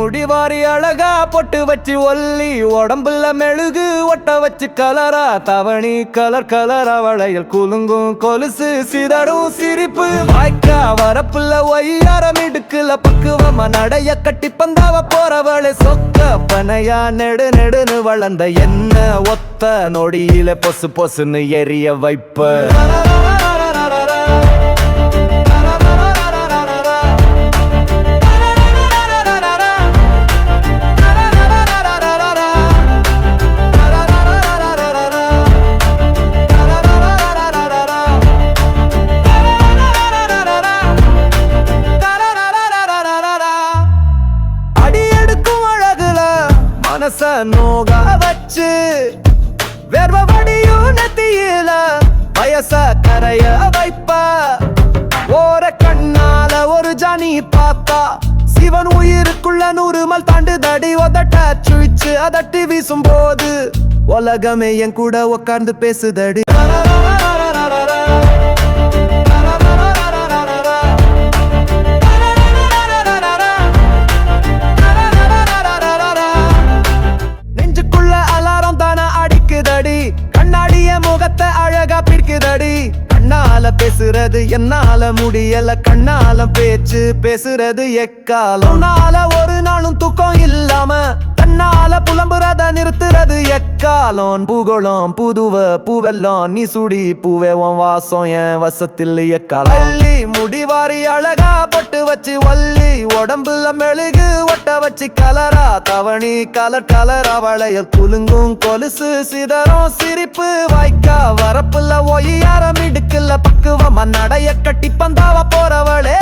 முடிவாரி அழகா பொட்டு வச்சு ஒல்லி உடம்புல மெழுகு ஒட்ட வச்சு கலரா தவணி கலர் கலர் அவளையில் குலுங்கும் கொலுசு சிதறும் சிரிப்பு வாய்க்கா வரப்புல ஒய்யாரம் இடுக்குல பக்குவமா நடைய கட்டி பந்தாவ போறவளை சொக்க பனையா நெடு நெடுன்னு வளர்ந்த என்ன ஒத்த நொடியில பொசு பொசுன்னு எரிய வைப்ப மனச நோக வச்சு வேர்வ வடியும் நெத்தியில வயச கரைய வைப்பா ஓர கண்ணால ஒரு ஜானி பார்த்தா சிவன் உயிருக்குள்ள 100 மல் தாண்டு தடி உதட்ட சுழிச்சு அதட்டி வீசும் போது உலகமே என் கூட உட்கார்ந்து பேசுதடி கண்ணாடிய முகத்தை அழகா பிடிக்குதடி கண்ணால பேசுறது என்னால முடியல கண்ணால பேச்சு பேசுறது எக்காலம் நாள ஒரு நாளும் தூக்கம் இல்லாம தன்னால புலம்புறத நிறுத்துறது எக்காலம் பூகோளம் புதுவ பூவெல்லாம் நீ சுடி பூவே உன் வாசம் என் வசத்தில் எக்காலம் முடிவாரி அழகா பொட்டு வச்சு வள்ளி உடம்புல மெழுகு ஒட்ட வச்சு கலரா தவணி கலர் கலர் அவளையில் குலுங்கும் கொலுசு சிதறும் சிரிப்பு வாய்க்கா வரப்புல ஒய்யாரம் இடுக்குல பக்குவமா நடைய கட்டி பந்தாவ போறவளே